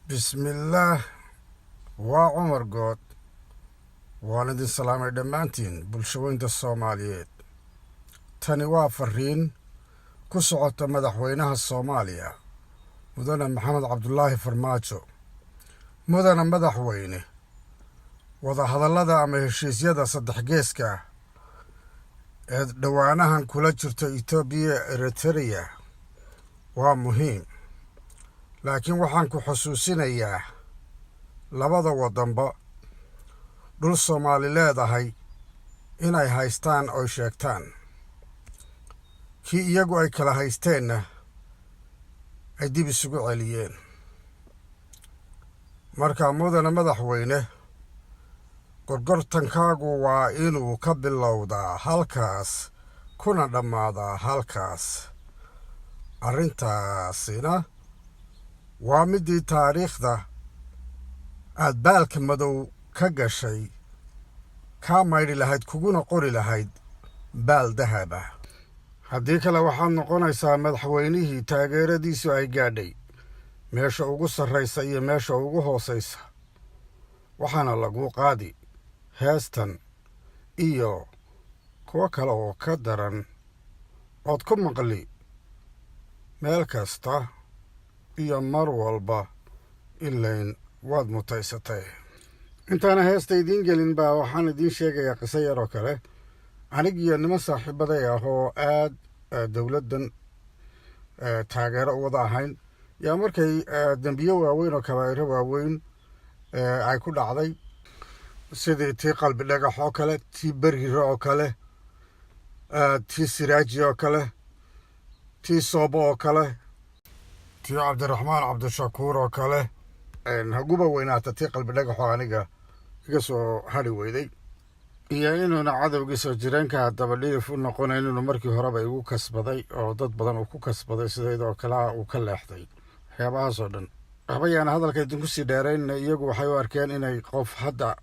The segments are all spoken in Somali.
bismillaah waa cumar good waan idin salaamay dhammaantiin bulshaweynta Soomaaliyeed. Tani waa fariin ku socota madaxweynaha Soomaaliya mudane Maxamed Cabdullaahi Farmaajo. mudane madaxweyne, wadahadallada ama heshiisyada saddex geeska ee dhawaanahan kula jirta Itoobiya Eritrea waa muhiim, laakiin waxaan ku xusuusinayaa labada waddanba dhul Soomaali leedahay inay haystaan oo sheegtaan. kii iyagu ay kala haysteenna ay dib isugu celiyeen. marka mudane madaxweyne, gorgortankaagu waa inuu ka bilowdaa halkaas kuna dhammaadaa halkaas. arrintaasina waa midii taariikhda aad baalka madow ka gashay kaa maydhi lahayd kuguna qori lahayd baal dahaba. haddii kale waxaad noqonaysaa madaxweynihii taageeradiisu ay gaadhay meesha ugu sarraysa iyo meesha ugu hoosaysa, waxaana lagu qaadi heestan iyo kuwo kale oo ka daran ood ku maqli meel kasta iyo mar walba. ilayn waad mutaysatay. intaana heesta idiin gelin baa waxaan idiin sheegayaa qiso yar oo kale. anigiyo niman saaxiibaday ah oo aad dowladdan taageero u wada ahayn yaa markay dembiyo waaweyn oo kabaa'iro waaweyn ay ku dhacday, sidii tii qalbi dhagax oo kale, tii berhire oo kale, tii siraaji oo kale, tii soobo oo kale, tii cabdiraxmaan cabdishakuur oo kale, haguba weynaata tii qalbi dhagax oo aniga iga soo hadhi weyday, iyo inuuna cadowgiisa jireenka dabadhiif u noqonayn inuu markii horeba igu kasbaday oo dad badan uu ku kasbaday sidaydoo kalea uu ka leexday. waxyaabahaasoo dhan waxbayaan hadalka idinku sii dheerayn. iyagu waxay u arkeen inay qof hadda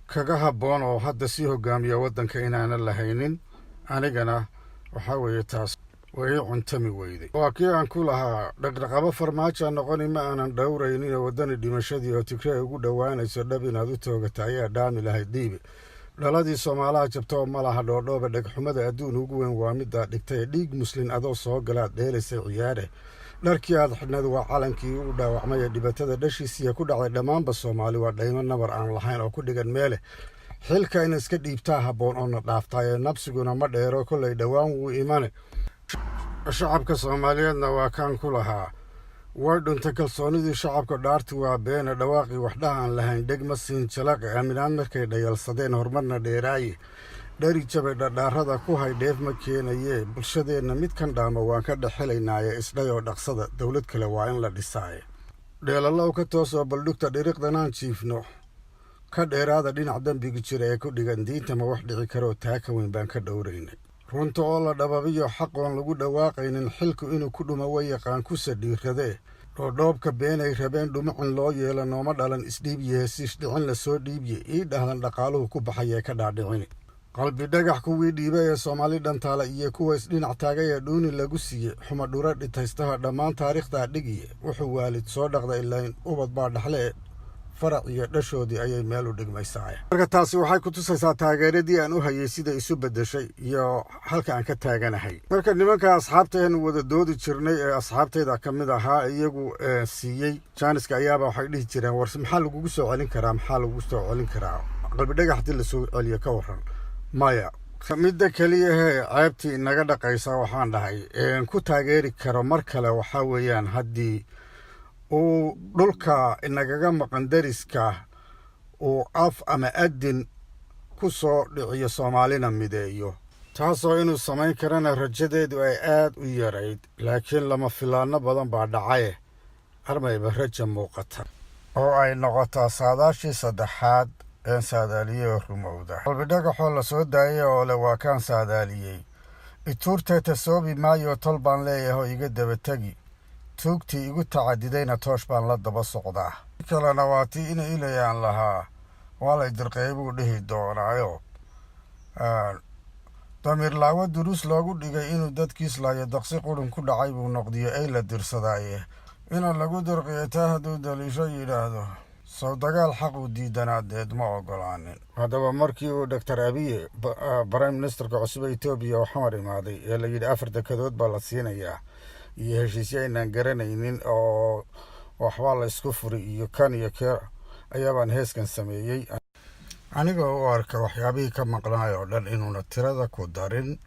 kaga habboon oo hadda sii hogaamiya waddanka inaanan lahaynin. anigana waxaa weeye taas way cuntami weyday. waa kii aan ku lahaa dhaqdhaqabo farmaajo noqoni ma aanan dhowraynin oo waddani dhimashadii oo Tigray ugu dhowaanayso dhab inaad u toogata ayaa dhaami lahayd dhiibe. dhaladii Soomaalaha jabta oo ma laha dhoodhooba. dhegxumada adduun ugu weyn waa middaa dhigtay dhiig muslin adoo soo galaad dheelaysay ciyaare. dharkii aad xidhnayd waa calankii u dhaawacmay ee dhibatada dhashiisiiya ku dhacday dhammaanba Soomaali. waa dhaymo nabar aan lahayn oo ku dhigan meele. xilka in iska dhiibtaa habboon oo na dhaaftaa ee nabsiguna ma dheero kollay dhowaan wuu imane. shacabka Soomaaliyeedna waa kaan ku lahaa way dhuntay kalsoonidii shacabka. dhaarti waa beene dhawaaqii waxdhaha aan lahayn dhegma siin jalaqi aaminaan markay dhayalsadeen horumarna dheeraaye. dhari jabay dhadhaarada ku hay dheef ma keenayee. bulshadeenna midkan dhaama waan ka dhexelaynaaye isdhay oo dhaqsada dowlad kale waa in la dhisaaye. dheelallow ka toosoo baldhugta dhiriqdanaan jiifno ka dheeraada dhinac dembiga jira ee ku dhigan diinta ma wax dhici karoo taa ka weyn baan ka dhowraynay. runta oo la dhababiyo xaqoon lagu dhawaaqaynin xilku inuu ku dhumo way yaqaan kusa dhiiradee. dhoodhoobka beenay rabeen dhumacin loo yeela nooma dhalan isdhiibye hesiish dhicin la soo dhiibye ii dhahdan dhaqaaluhu ku baxayee ka dhaadhicini. qalbi dhagax kuwii dhiibay ee Soomaali dhantaala iyo kuwa isdhinac taagay ee dhuuni lagu siiye. xuma dhura dhitaystaha dhammaan taariikhdaa dhigiye. wuxuu waalid soo dhaqda ilayn ubad baa dhaxle farac iyo dhashoodii ayay meel u dhigmaysaaya. marka taasi waxay ku tusaysaa taageeradii aan u hayay sida isu beddeshay iyo halka aan ka taaganahay. marka nimanka asxaabteenu wada doodi jirnay ee asxaabtayda ka mid ahaa iyagu siiyey jaaniska ayaaba waxay dhihi jireen warse maxaa lagugu soo celin karaa, maxaa lagugu soo celin karaa qalbi dhagax haddii lasoo celiyo ka warran. maya, midda keliyahee ceebtii inaga dhaqaysa waxaan dhahay ku taageeri karo mar kale waxaa weeyaan haddii uu dhulka inagaga maqan dariska uu af ama adin ku soo dhiciyo Soomaalina mideeyo. taasoo inuu samayn karana rajadeedu ay aad u yarayd, laakiin lama filaano badan baa dhacaye armayba raja muuqata oo ay noqotaa saadaashii saddexaad een saadaaliyey rumowda. qalbi dhagaxoo la soo daayay oo le waa kaan saadaaliyey. ituurteeta soobi maayo tol baan leeyahay oo iga daba tegi. tuugtii igu tacadidayna toosh baan la daba socdaa. kalena waa tii ina ilayaan lahaa waa lay dirqeey buu dhihi doonaayo. damiir laawo duruus loogu dhigay inuu dadkiis laayo daqsi qurun ku dhacay buu noqdiyo ay la dirsadaaye. ina lagu dirqiyataa hadduu daliisho yidhaahdo sow dagaal xaqu diidanaadeed ma ogolaanin. haddaba markii uu doctor abiye prime ministerka cusub ee etoobiya oo xamar imaaday ee la yidhi 4 dekedood baa la siinayaa iyo heshiisyo aynaan garanaynin oo waxbaa la isku furi iyo kan iyo keer ayaabaan heeskan sameeyey anigoo u arka waxyaabihii ka maqnaay oo dhan inuuna tirada ku darin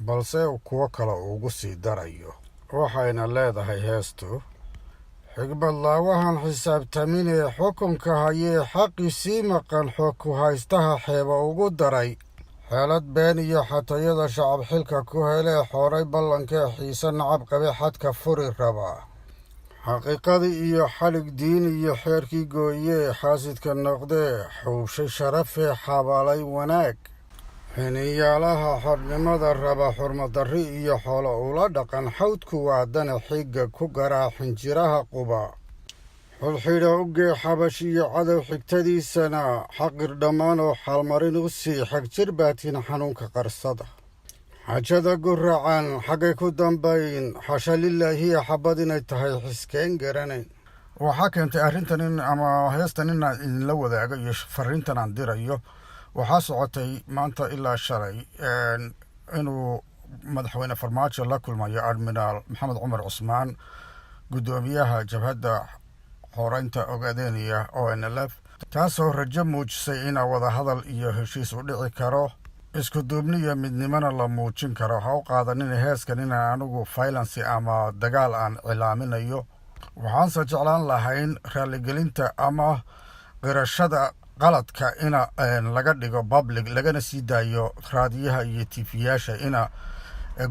balse kuwo kale ugu sii darayo. waxayna leedahay heestu xigmad laawahan xisaabtamin ee xukunka hayee xaqii sii maqan xog ku haystaha xeeba ugu daray xeelad been iyo xatayada shacab xilka ku helee xooray ballankee xiise nacab qabe xadka furi rabaa xaqiiqadii iyo xalig diin iyo xeerkii gooyee xaasidka noqdee xuushay sharafee xabaalay wanaag xiniyaalaha xornimada raba xurmadarri iyo xoolo ula dhaqan xawdku waadana xigga ku garaa xinjiraha quba xulxidha u gee xabash iyo cadow xigtadiisana xaqir dhammaan oo xaalmarin u sii xag jir baatiin xanuunka qarsada xajada guracan xaggay ku dambayn xasha lilaahiya xabad inay tahay xiskeen garanayn. waxaa keentay arrintan in ama heestan inaan idinla wadaago iyo fariintan aan dirayo. waxaa socotay maanta ilaa shalay inuu madaxweyne farmaajo la kulmayo admiraal maxamed cumar cusmaan guddoomiyaha jabhadda xoreynta ogaadeenaya ONLF taasoo rajo muujisay inaa wadahadal iyo heshiis u dhici karo isku duubni iyo midnimona la muujin karo. ha u qaadanin heeskan inaan anigu faylansi ama dagaal aan cilaaminayo. waxaanse jeclaan lahayn raaligelinta ama qirashada qaladka ina laga dhigo public lagana sii daayo raadiyaha iyo tiifiyaasha ina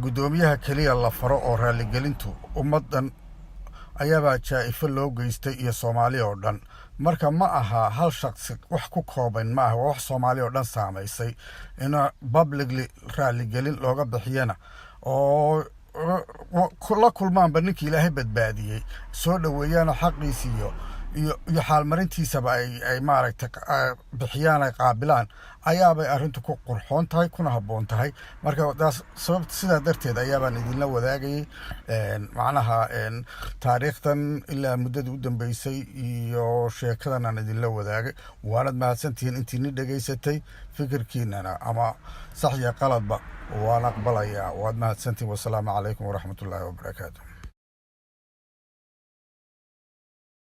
guddoomiyaha keliya la faro oo raaligelintu ummaddan ayaabaa jaa'ifo loo geystay iyo soomaali oo dhan. marka ma aha hal shaqsi wax ku kooban ma aha wax soomaali oo dhan saamaysay ina publicly raaligelin looga bixiyana oo la kulmaanba ninkii ilaahay badbaadiyey soo dhoweeyaana xaqiisiiyo iyo xaalmarintiisaba ay maaragtay bixiyaan ay qaabilaan ayaabay arrintu ku qurxoon tahay kuna habboon tahay. marka sababta sidaa darteed ayaabaan idinla wadaagayay macnaha taariikhdan ilaa muddadii u dambeysay iyo sheekadan aan idinla wadaagay. waanad mahadsantihiin intiini dhegaysatay fikirkiinana ama sax iyo qaladba waan aqbalayaa. waad mahadsantihiin. wasalaamu calaykum waraxmatullaahi wabarakaatu.